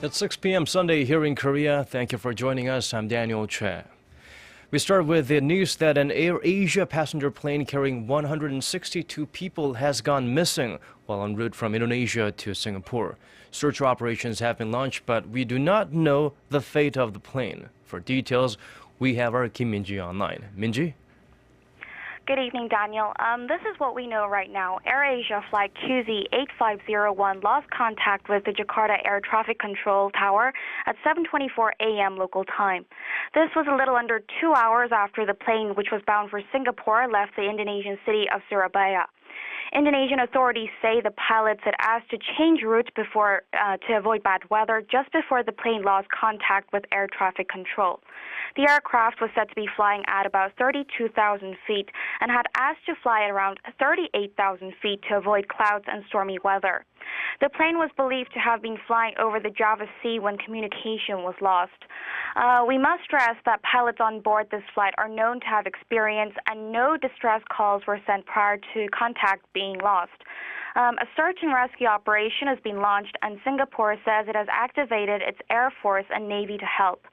It's 6 p.m. Sunday here in Korea. Thank you for joining us. I'm Daniel Che. We start with the news that an AirAsia passenger plane carrying 162 people has gone missing while en route from Indonesia to Singapore. Search operations have been launched, but we do not know the fate of the plane. For details, we have our MINJI online. MINJI? Good evening, Daniel. This is what we know right now. AirAsia Flight QZ 8501 lost contact with the Jakarta Air Traffic Control Tower at 7:24 a.m. local time. This was a little under 2 hours after the plane, which was bound for Singapore, left the Indonesian city of Surabaya. Indonesian authorities say the pilots had asked to change route to avoid bad weather just before the plane lost contact with air traffic control. The aircraft was said to be flying at about 32,000 feet and had asked to fly at around 38,000 feet to avoid clouds and stormy weather. The plane was believed to have been flying over the Java Sea when communication was lost. We must stress that pilots on board this flight are known to have experience and no distress calls were sent prior to contact being lost. A search and rescue operation has been launched, and Singapore says it has activated its Air Force and Navy to help.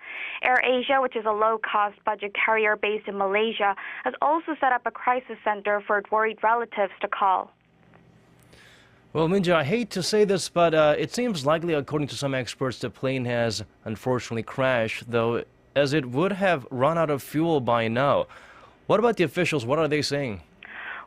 AirAsia, which is a low-cost budget carrier based in Malaysia, has also set up a crisis center for worried relatives to call. Well, MINJI, I hate to say this, but it seems likely, according to some experts, the plane has unfortunately crashed, though, as it would have run out of fuel by now. What about the officials? What are they saying?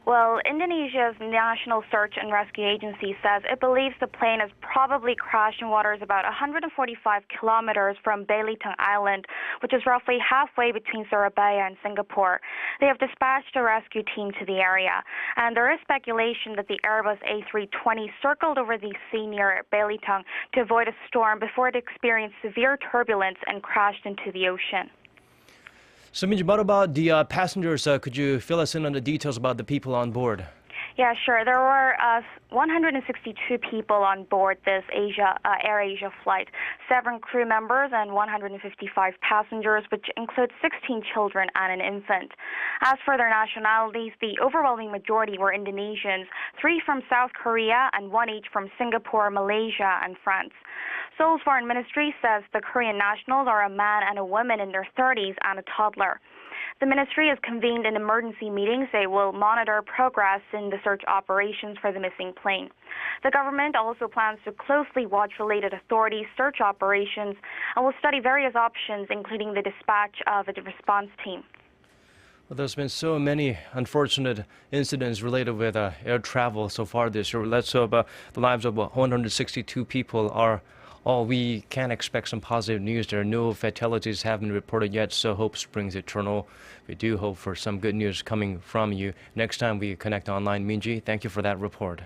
Well, Indonesia's National Search and Rescue Agency says it believes the plane has probably crashed in waters about 145 kilometers from Belitung Island, which is roughly halfway between Surabaya and Singapore. They have dispatched a rescue team to the area, and there is speculation that the Airbus A320 circled over the sea near Belitung to avoid a storm before it experienced severe turbulence and crashed into the ocean. So, MINJI, what about the passengers? Could you fill us in on the details about the people on board? Yeah, sure. There were 162 people on board this AirAsia flight, 7 crew members and 155 passengers, which includes 16 children and an infant. As for their nationalities, the overwhelming majority were Indonesians, 3 from South Korea and 1 each from Singapore, Malaysia, and France. Seoul's foreign ministry says the Korean nationals are a man and a woman in their 30s and a toddler. The ministry has convened an emergency meeting. They will monitor progress in the search operations for the missing plane. The government also plans to closely watch related authorities' search operations and will study various options, including the dispatch of a response team. Well, there's been so many unfortunate incidents related with air travel so far this year. Let's hope the lives of 162 people are all. We can expect some positive news. There are no fatalities have been reported yet, so hope springs eternal. We do hope for some good news coming from you. Next time we connect online, MINJI, thank you for that report.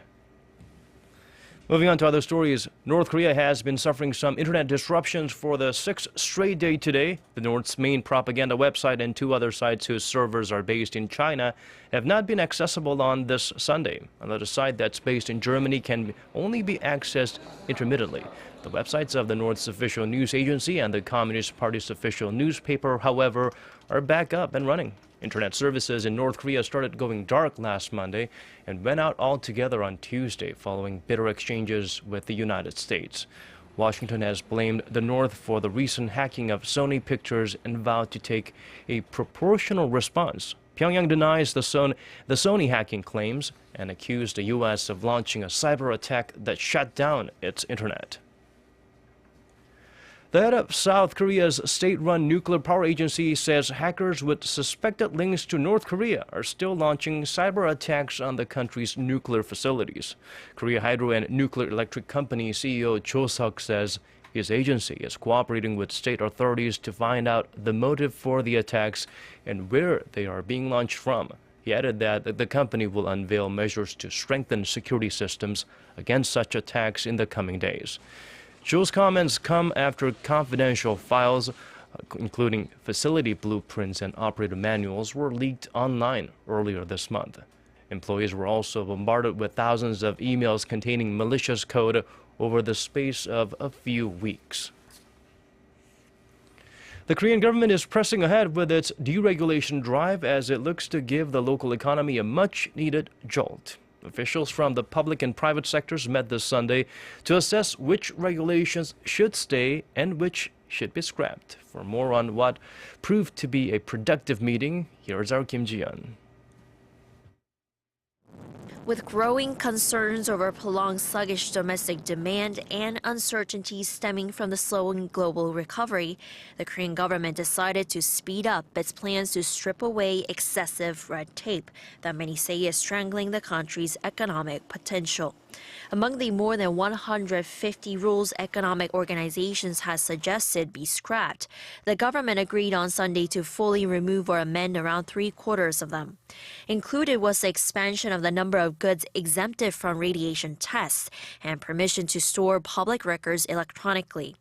Moving on to other stories, North Korea has been suffering some internet disruptions for the 6th straight day today. The North's main propaganda website and 2 other sites whose servers are based in China have not been accessible on this Sunday. Another site that's based in Germany can only be accessed intermittently. The websites of the North's official news agency and the Communist Party's official newspaper, however, are back up and running. Internet services in North Korea started going dark last Monday and went out altogether on Tuesday following bitter exchanges with the United States. Washington has blamed the North for the recent hacking of Sony Pictures and vowed to take a proportional response. Pyongyang denies the Sony hacking claims and accused the U.S. of launching a cyber attack that shut down its internet. The head of South Korea's state-run nuclear power agency says hackers with suspected links to North Korea are still launching cyber attacks on the country's nuclear facilities. Korea Hydro and Nuclear Electric Company CEO Cho Seok says his agency is cooperating with state authorities to find out the motive for the attacks and where they are being launched from. He added that the company will unveil measures to strengthen security systems against such attacks in the coming days. Cho's comments come after confidential files, including facility blueprints and operator manuals, were leaked online earlier this month. Employees were also bombarded with thousands of emails containing malicious code over the space of a few weeks. The Korean government is pressing ahead with its deregulation drive as it looks to give the local economy a much-needed jolt. Officials from the public and private sectors met this Sunday to assess which regulations should stay and which should be scrapped. For more on what proved to be a productive meeting, here's our Kim Ji-yeon. With growing concerns over prolonged sluggish domestic demand and uncertainties stemming from the slowing global recovery, the Korean government decided to speed up its plans to strip away excessive red tape that many say is strangling the country's economic potential. Among the more than 150 rules economic organizations has suggested be scrapped, the government agreed on Sunday to fully remove or amend around 3/4 of them. Included was the expansion of the number of goods exempted from radiation tests and permission to store public records electronically.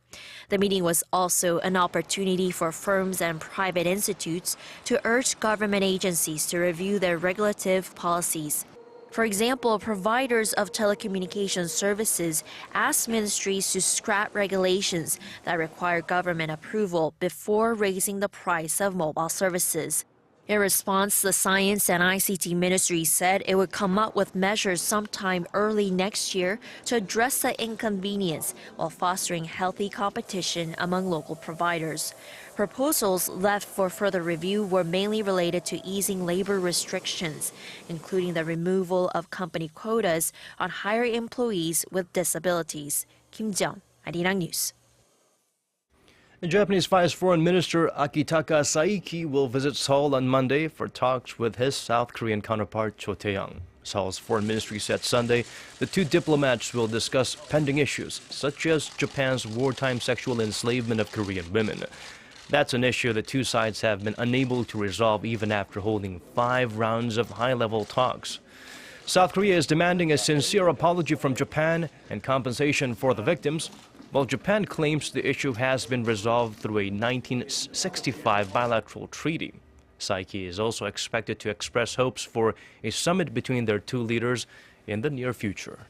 The meeting was also an opportunity for firms and private institutes to urge government agencies to review their regulative policies. For example, providers of telecommunications services asked ministries to scrap regulations that require government approval before raising the price of mobile services. In response, the Science and ICT Ministry said it would come up with measures sometime early next year to address the inconvenience while fostering healthy competition among local providers. Proposals left for further review were mainly related to easing labor restrictions, including the removal of company quotas on hiring employees with disabilities. Kim Ji-yeon, Arirang News. The Japanese Vice Foreign Minister Akitaka Saiki will visit Seoul on Monday for talks with his South Korean counterpart Cho Tae-young. Seoul's foreign ministry said Sunday the two diplomats will discuss pending issues, such as Japan's wartime sexual enslavement of Korean women. That's an issue the two sides have been unable to resolve even after holding 5 rounds of high-level talks. South Korea is demanding a sincere apology from Japan and compensation for the victims, while Japan claims the issue has been resolved through a 1965 bilateral treaty. Saiki is also expected to express hopes for a summit between their two leaders in the near future.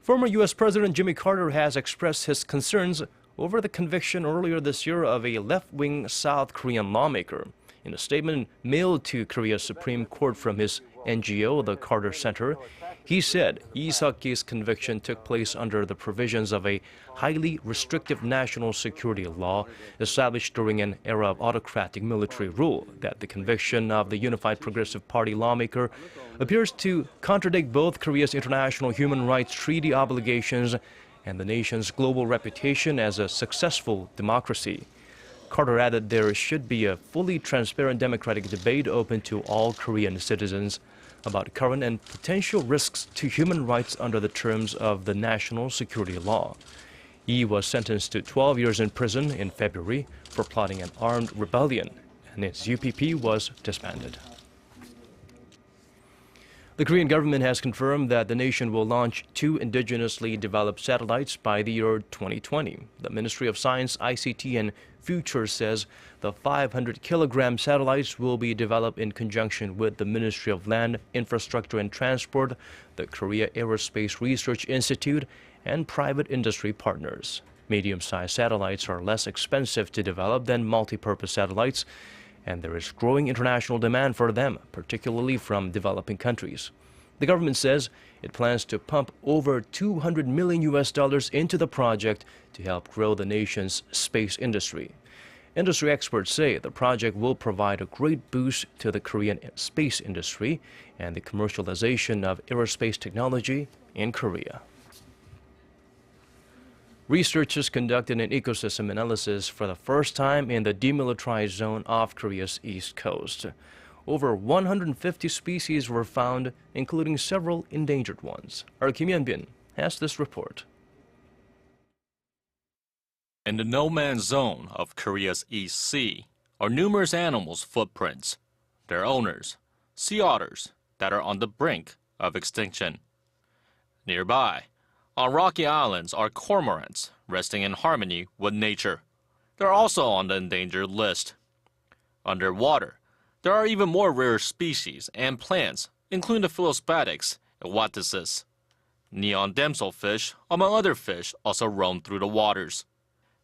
Former U.S. President Jimmy Carter has expressed his concerns over the conviction earlier this year of a left-wing South Korean lawmaker. In a statement mailed to Korea's Supreme Court from his NGO, the Carter Center, he said Lee Seok-gi's conviction took place under the provisions of a highly restrictive national security law established during an era of autocratic military rule, that the conviction of the Unified Progressive Party lawmaker appears to contradict both Korea's international human rights treaty obligations and the nation's global reputation as a successful democracy. Carter added there should be a fully transparent democratic debate open to all Korean citizens about current and potential risks to human rights under the terms of the national security law. Lee was sentenced to 12 years in prison in February for plotting an armed rebellion, and its UPP was disbanded. The Korean government has confirmed that the nation will launch 2 indigenously developed satellites by the year 2020. The Ministry of Science, ICT, and Future says the 500-kilogram satellites will be developed in conjunction with the Ministry of Land, Infrastructure and Transport, the Korea Aerospace Research Institute, and private industry partners. Medium-sized satellites are less expensive to develop than multi-purpose satellites, and there is growing international demand for them, particularly from developing countries. The government says it plans to pump over $200 million into the project to help grow the nation's space industry. Industry experts say the project will provide a great boost to the Korean space industry and the commercialization of aerospace technology in Korea. Researchers conducted an ecosystem analysis for the first time in the demilitarized zone off Korea's east coast. Over 150 species were found, including several endangered ones. Our Kim Yeon-bin has this report. In the no-man's zone of Korea's East Sea are numerous animals' footprints. Their owners, sea otters, that are on the brink of extinction. Nearby, on rocky islands, are cormorants resting in harmony with nature. They're also on the endangered list. Underwater, there are even more rare species and plants, including the Philospatics and Wattises. Neon damselfish, among other fish, also roam through the waters.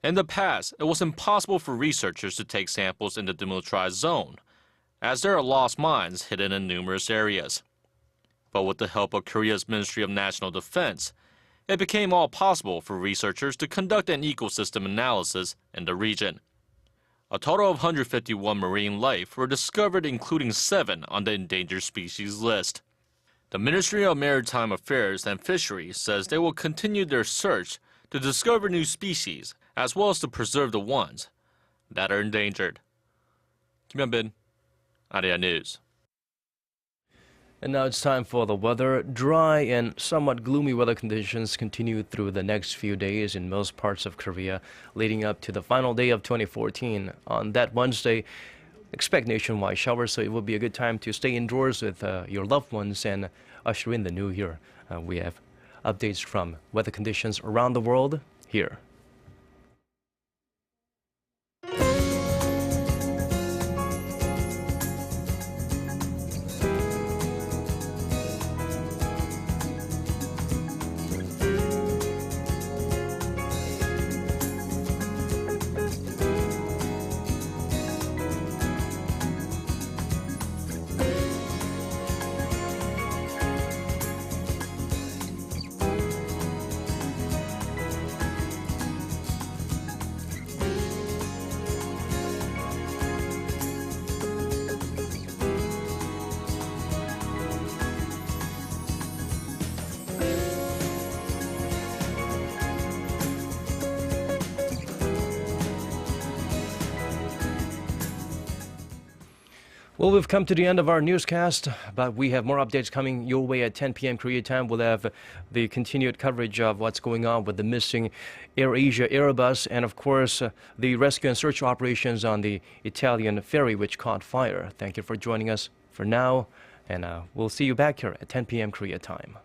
In the past, it was impossible for researchers to take samples in the demilitarized zone, as there are lost mines hidden in numerous areas. But with the help of Korea's Ministry of National Defense, it became all possible for researchers to conduct an ecosystem analysis in the region. A total of 151 marine life were discovered, including 7 on the endangered species list. The Ministry of Maritime Affairs and Fisheries says they will continue their search to discover new species as well as to preserve the ones that are endangered. Kim Hyun-bin, AirAsia News. And now it's time for the weather. Dry and somewhat gloomy weather conditions continue through the next few days in most parts of Korea, leading up to the final day of 2014. On that Wednesday, expect nationwide showers, so it will be a good time to stay indoors with your loved ones and usher in the new year. We have updates from weather conditions around the world here. Well, we've come to the end of our newscast, but we have more updates coming your way at 10 p.m. Korea time. We'll have the continued coverage of what's going on with the missing AirAsia Airbus and, of course, the rescue and search operations on the Italian ferry which caught fire. Thank you for joining us for now, and we'll see you back here at 10 p.m. Korea time.